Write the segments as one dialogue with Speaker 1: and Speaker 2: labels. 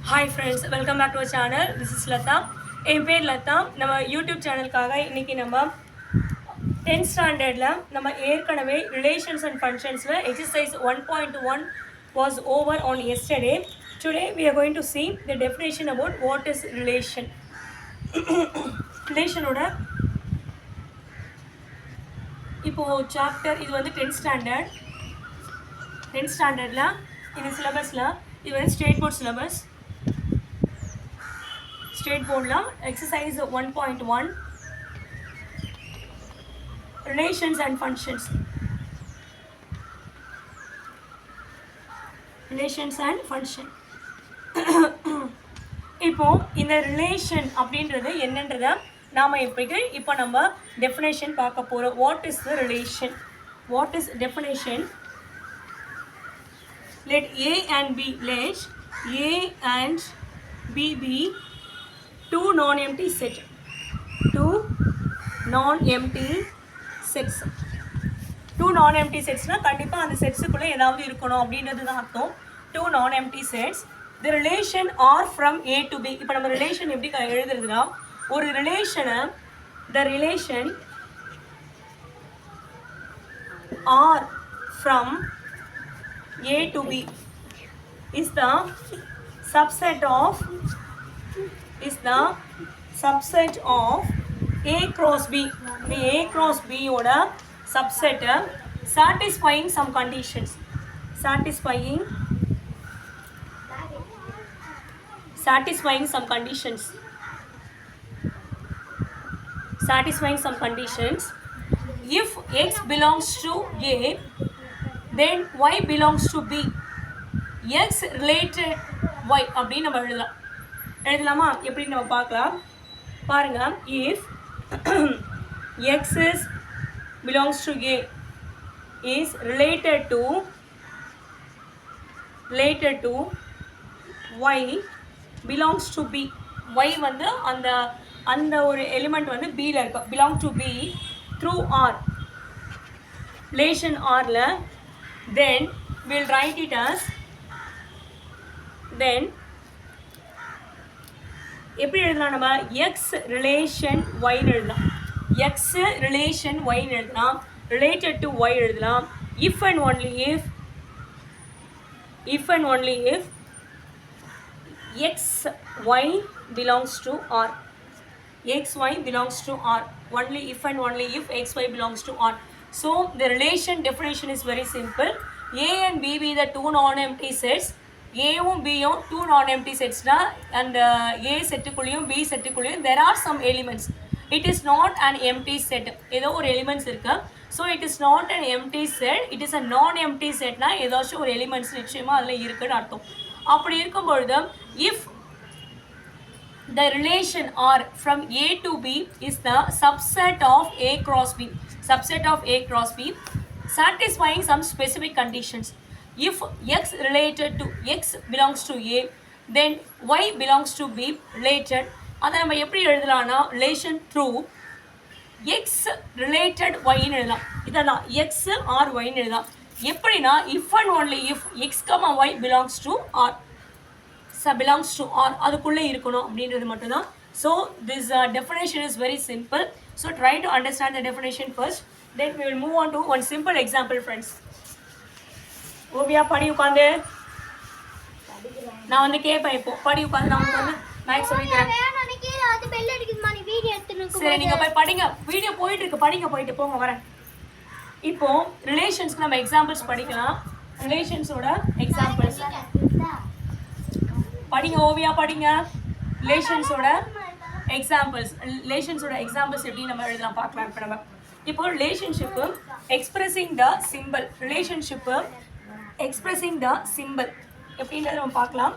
Speaker 1: Hi friends, welcome back to our channel. This is Lata. என் பேர் லதா. நம்ம YouTube சேனலுக்காக இன்னைக்கு நம்ம 10th ஸ்டாண்டர்டில் நம்ம ஏற்கனவே ரிலேஷன்ஸ் அண்ட் ஃபங்க்ஷன்ஸில் exercise 1.1 was over on yesterday. Today we are going to see the definition about what is relation. ரிலேஷனோட இப்போது chapter இது வந்து 10th ஸ்டாண்டர்டில் இந்த சிலபஸில் இது வந்து ஸ்டேட் போர்ட் சிலபஸ். ஸ்டேட் போர்டில் exercise 1.1 relations and functions. Relations and function. இப்போது இந்த ரிலேஷன் அப்படின்றது என்னன்றதை நாம் இப்போ நம்ம டெஃபினேஷன் பார்க்க போகிறோம். What is the relation? What is definition? let A and B be two non-empty sets. Two non-empty sets னா கண்டிப்பாக அந்த செட்ஸுக்குள்ளே ஏதாவது இருக்கணும் அப்படின்றது தான் அர்த்தம். Two non-empty sets. The relation are from A to B. இப்போ நம்ம ரிலேஷன் எப்படி எழுதுறதுனா, ஒரு ரிலேஷனை the relation are from A to B is the subset of A cross B. The A cross B oda subset satisfying some conditions. Satisfying some conditions. If X belongs to A, then Y belongs to B. X related Y அப்படின்னு நம்ம எழுதலாமா? எப்படி நம்ம பார்க்கலாம் பாருங்க. If X belongs to A is related to Y belongs to B. Y வந்து அந்த ஒரு எலிமெண்ட் வந்து Bல இருக்கு. belong to B through R, relation Rல, then we'll write it as, then எப்படி எழுதலாம் நம்ம? X relation Y எழுதலாம். X relation Y எழுதலாம். related to Y எழுதலாம். if and only if X Y belongs to R. X Y belongs to R. Only if and only if X Y belongs to R. So the relation definition is very simple. A and B be the two non-empty sets. A-வும் B-யும் two non-empty sets na, and A செட்டுக்குள்ளேயும் B செட்டுக்குள்ளேயும் there are some elements. It is not an empty set. ஏதோ ஒரு elements இருக்கு. So it is not an empty set. It is a non-empty set na, ஏதாச்சும் ஒரு elements நிச்சயமா அதில் இருக்குன்னு அர்த்தம். அப்படி இருக்கும்பொழுது if the relation R from A to B is the subset of A cross B, satisfying some specific conditions. If X belongs to A, then Y belongs to B related. அதை நம்ம எப்படி எழுதலாம்னா, relation through X related Y ன்னு எழுதலாம். இதெல்லாம் X or Y ன்னு எழுதலாம். எப்படின்னா if and only if X, Y belongs to R, அதுக்குள்ளே இருக்கணும் அப்படின்றது மட்டும்தான். So this definition is very simple. So try to understand the definition first. Then we will move on to one simple example, friends. Oviya படி உட்காந்து. நான் வந்து கேட்பேன். இப்போ படி உட்காந்து. நான் வந்து மேக்ஸ் சொல்லித்தரேன். சரி, நீங்கள் போய் படிங்க. வீடியோ போயிட்டு இருக்கு, படிங்க. போயிட்டு போங்க, வரேன். இப்போ ரிலேஷன்ஸ்க்கு நம்ம எக்ஸாம்பிள்ஸ் படிக்கலாம். ரிலேஷன்ஸோட எக்ஸாம்பிள்ஸ் படிங்க. ஓவியா படிங்க. ரிலேஷன்ஸோட எக்ஸாம்பிள்ஸ் எப்படி நம்ம எழுதலாம் பார்க்கலாம். இப்போ ரிலேஷன்ஷிப்பு எக்ஸ்பிரஸிங் த சிம்பிள். எப்படின்றத நம்ம பார்க்கலாம்.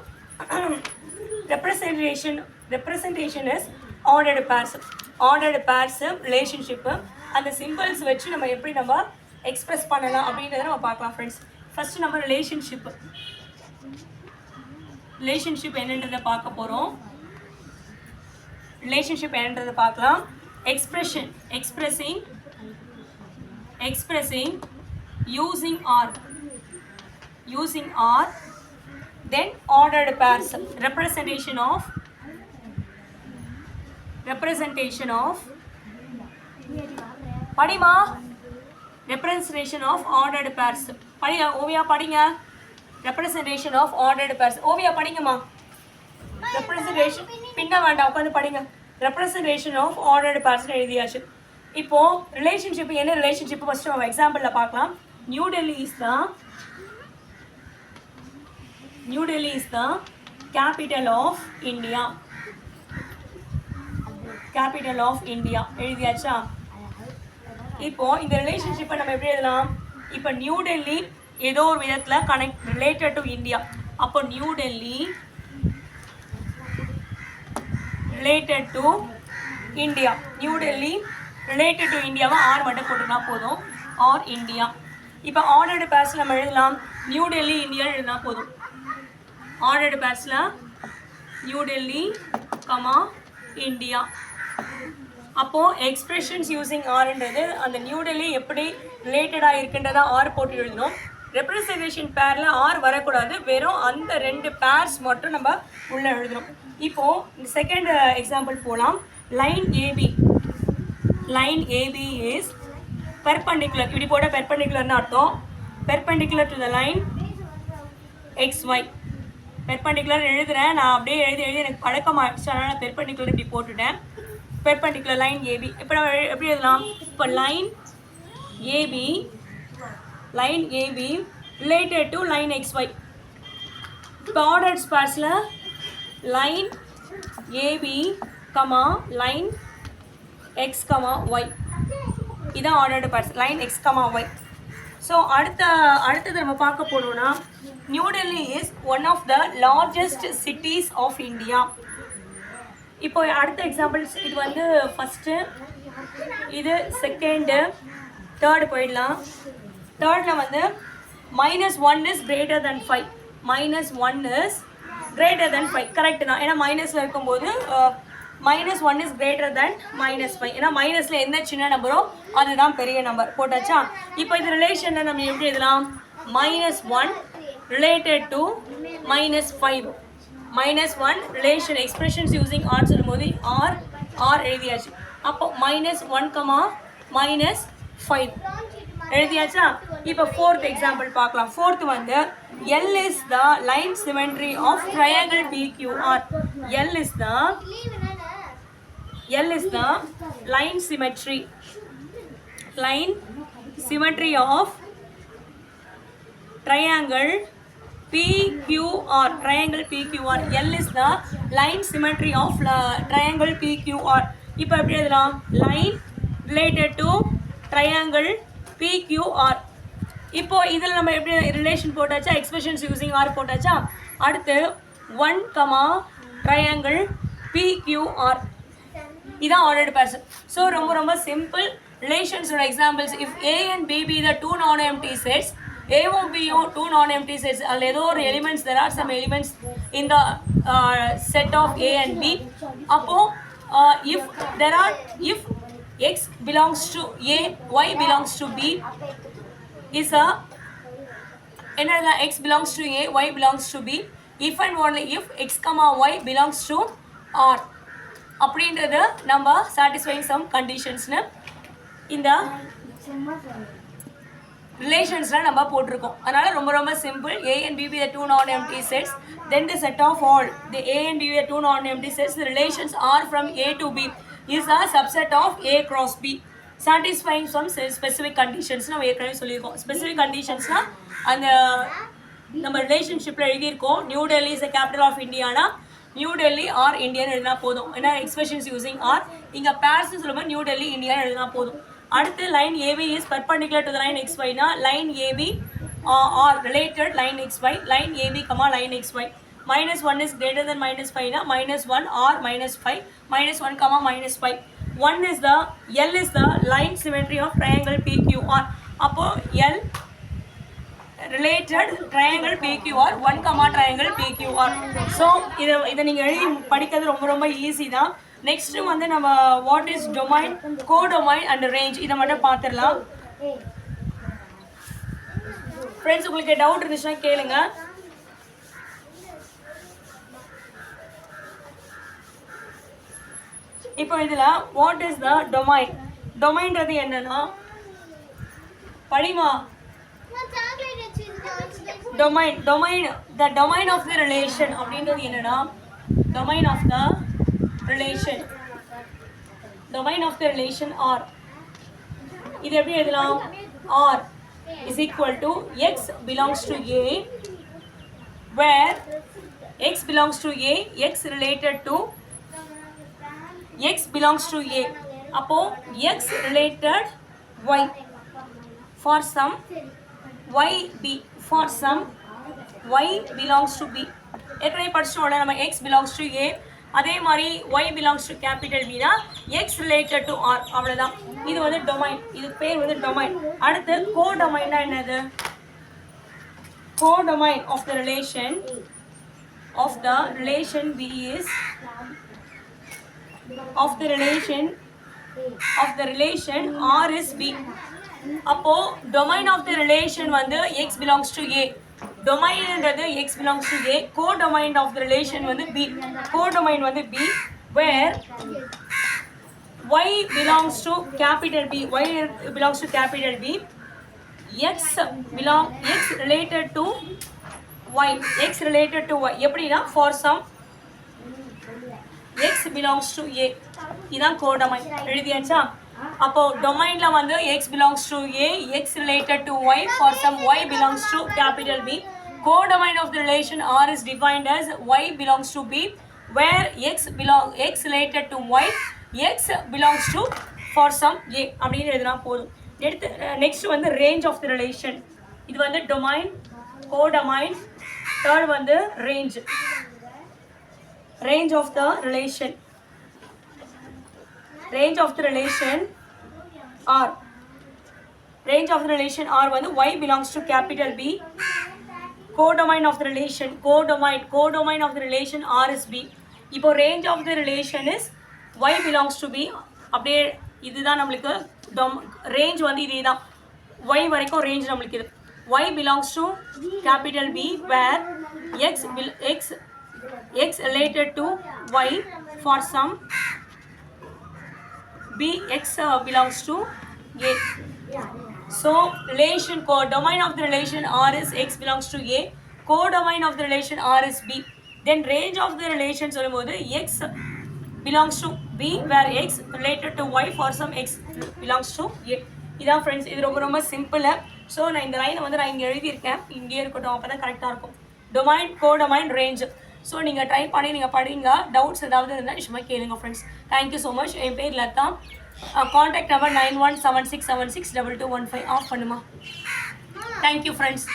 Speaker 1: Representation is ordered purse relationship. அந்த சிம்பிள்ஸ் வச்சு நம்ம எப்படி நம்ம எக்ஸ்பிரஸ் பண்ணலாம் அப்படின்றத நம்ம பார்க்கலாம் ஃப்ரெண்ட்ஸ். ஃபஸ்ட்டு நம்ம ரிலேஷன்ஷிப் என்னன்றதை பார்க்க போகிறோம். என்னன்றதை பார்க்கலாம். expressing using R then ordered pairs. Representation of படிமா representation of ordered pairs. படிங்க ஓவியா படிங்க. representation of ordered pairs. Oviya படிங்கம்மா. representation பின்ன வேண்டாம் உட்காந்து படிங்க. representation of ordered pairs எழுதியாச்சு. இப்போ ரிலேஷன்ஷிப் என்ன ரிலேஷன்ஷிப் ஃபர்ஸ்ட் நம்ம எக்ஸாம்பிள்ல பார்க்கலாம். New Delhi is the capital of India எழுதியாச்சா. இப்போ இந்த ரிலேஷன்ஷிப்பை நம்ம எப்படி எழுதலாம். இப்போ நியூ டெல்லி ஏதோ ஒரு விதத்தில் ரிலேட்டட் டு இந்தியா. அப்போ new Delhi related to India. New Delhi related to இந்தியாவை ஆர் மட்டும் போட்டுனா போதும். R India. இப்போ ஆர்டர்டு பேர்ஸில் நம்ம எழுதலாம். நியூ டெல்லி இந்தியா எழுதினா போதும். ஆர்டர்டு பேர்ஸில் நியூ டெல்லி கமா இந்தியா. அப்போது எக்ஸ்பிரஷன்ஸ் யூஸிங் ஆர்ன்றது அந்த நியூ டெல்லி எப்படி ரிலேட்டடாக இருக்குன்றதா ஆர் போட்டு எழுதணும். ரெப்ரசன்டேஷன் பேரில் ஆர் வரக்கூடாது, வெறும் அந்த 2 பேர்ஸ் மட்டும் நம்ம உள்ளே எழுதணும். இப்போது இந்த செகண்ட் எக்ஸாம்பிள் போகலாம். Line AB is perpendicular. இப்படி போட்டால் பெர்பெண்டிகுலர்னு அர்த்தம். Perpendicular to the line XY. Perpendicular எழுதுகிறேன் நான், அப்படியே எழுதி எனக்கு பழக்கமாகிடுச்சு, அதனால் நான் பெர்பெண்டிகுலர் இப்படி போட்டுட்டேன். Perpendicular line AB. இப்போ நம்ம எப்படி எழுதலாம். இப்போ line AB related to line XY. இப்போ ஆர்டர்ட் ஸ்பேர்ஸில் line AB comma line X comma Y. இதான் ordered pairs, line X comma Y. So அடுத்தது நம்ம பார்க்க போனோம்னா new Delhi is one of the largest cities of India. இப்போ அடுத்த எக்ஸாம்பிள்ஸ் இது வந்து ஃபஸ்ட்டு, இது செகண்டு, தேர்டு போயிடலாம். தேர்டில் வந்து -1 is greater than 5. -1 is greater than 5 correct தான். ஏன்னா மைனஸில் இருக்கும்போது -1 இஸ் கிரேட்டர் தென் -5. ஏன்னா மைனஸில் எந்த சின்ன நம்பரோ அதுதான் பெரிய நம்பர் போட்டாச்சா. இப்போ இந்த ரிலேஷனில் நம்ம எப்படி எழுதலாம். -1 related to -5. -1 relation expressions using R சொல்லும்போது ஆர் எழுதியாச்சு. அப்போ -1 கமா -5 எழுதியாச்சா. இப்போ ஃபோர்த் எக்ஸாம்பிள் பார்க்கலாம். ஃபோர்த் வந்து L is the line symmetry of triangle PQR. L is the line symmetry of triangle PQR. L is the line symmetry of triangle PQR. இப்போ எப்படி எழுதலாம். line related to triangle PQR. இப்போ இதில் நம்ம எப்படி relation போட்டாச்சா, expressions using R போட்டாச்சா. அடுத்து 1 கமா ட்ரையாங்கிள் PQR. இதான் ஆர்டர்டு பேர்ஸ். ஸோ ரொம்ப சிம்பிள். ரிலேஷன்ஸோட examples, if A and B be the 2 non-empty sets, A-வும் B-யும் 2 non-empty sets, அதில் ஏதோ ஒரு elements, there are some elements in the set of A and B. அப்போது if X belongs to A, Y belongs to B is X belongs to A, Y belongs to B, if and only if X, Y belongs to R. அப்படின்றது நம்ம satisfying some conditionsனு இந்த ரிலேஷன்ஸ்லாம் நம்ம போட்டிருக்கோம். அதனால் ரொம்ப simple. A and B be the 2 non-empty sets, then the set of all the A and B be the 2 non-empty sets, the relations R from A to B is a subset of A cross B, satisfying some specific conditions. நம்ம ஏற்கனவே சொல்லியிருக்கோம். Specific கண்டிஷன்ஸ்னால் அந்த நம்ம ரிலேஷன்ஷிப்பில் எழுதியிருக்கோம். New Delhi is the capital of இந்தியானா New Delhi R இந்தியான்னு எழுதினா போதும். ஏன்னா எக்ஸ்பிரஷன்ஸ் யூஸிங் ஆர். இங்கே பேர்ஸ்னு சொல்லும்போது நியூ டெல்லி இந்தியான்னு எழுதினா போதும். அடுத்து line AB is perpendicular to the line XYனா line AB R related line XY, line AB comma line XY. -1 is greater than -5 na -1 or -5, -1 comma -5. L is the line symmetry of triangle PQR. அப்போ L related triangle PQR, 1 comma triangle PQR. So இதை நீங்கள் எழுதி படிக்கிறது ரொம்ப easy தான். Next வந்து நம்ம what is domain, codomain and range, இதை மட்டும் பார்த்துடலாம். ஃப்ரெண்ட்ஸ் உங்களுக்கு டவுட் இருந்துச்சுன்னா கேளுங்க. இப்போ இதில் வாட் இஸ் த டொமைன்? டொமைன்றது என்னன்னா படிமா domain the domain of the relation அப்படின்றது என்னன்னா domain of the relation R இது எப்படி எழுதலாம்? R is equal to x belongs to a where x belongs to a, x related to x belongs to a. அப்போ x related y for some y b for some y belongs to b. ஏற்கனவே படிச்சோம்ல நம்ம x belongs to a, அதே மாதிரி y belongs to capital B னா x related to r அவ்வளவுதான். இது வந்து domain, இது பேர் வந்து டொமைன். அடுத்து கோடொமைன்னா என்னது? Codomain of the relation B is of the relation R is B. அப்போ domain of the relation வந்து x belongs to A. domainன்றது x belongs to A. co-domain of the relation வந்து B. co-domain வந்து B where y belongs to capital B. y belongs to capital B. x related to y. எப்படின்னா for some x belongs to A. இதான் codomain. எழுதியாச்சா? அப்போ டொமைன்ல வந்து x belongs to A, x related to y for some y belongs to capital B. Codomain of the relation R is defined as y belongs to B where x related to y, x belongs to for some A அப்படின்னு எழுதினா போதும். எடுத்து next வந்து range of the relation. இது வந்து domain, codomain. Third வந்து range of the relation. range of the relation R. range of the relation R வந்து y belongs to capital B. codomain of the relation of the relation R is B. இப்போ range of the relation is y belongs to B. அப்படியே இதுதான் நம்மளுக்கு range வந்து இதுதான் y வரைக்கும் range நம்மளுக்கு இது. y belongs to capital B where x related to y for some B x belongs to A. So relation domain of the relation R is x belongs to A. Codomain of the relation R is B. Then range of the relation சொல்லும்போது x belongs to B where x related to y for some x belongs to A. இதான் friends, இது ரொம்ப simple. So நான் இந்த லைனை வந்து நான் இங்கே எழுதியிருக்கேன், இங்கே இருக்கட்டும், அப்போ தான் கரெக்டாக இருக்கும். Domain, codomain, range. ஸோ நீங்கள் ட்ரை பண்ணி நீங்கள் படிங்க. டவுட்ஸ் ஏதாவது இருந்தால் நிச்சயமாக கேளுங்க ஃப்ரெண்ட்ஸ். Thank you so much. என் பேர் லதா. Contact number 9176762215. ஆஃப் பண்ணுமா. Thank you friends.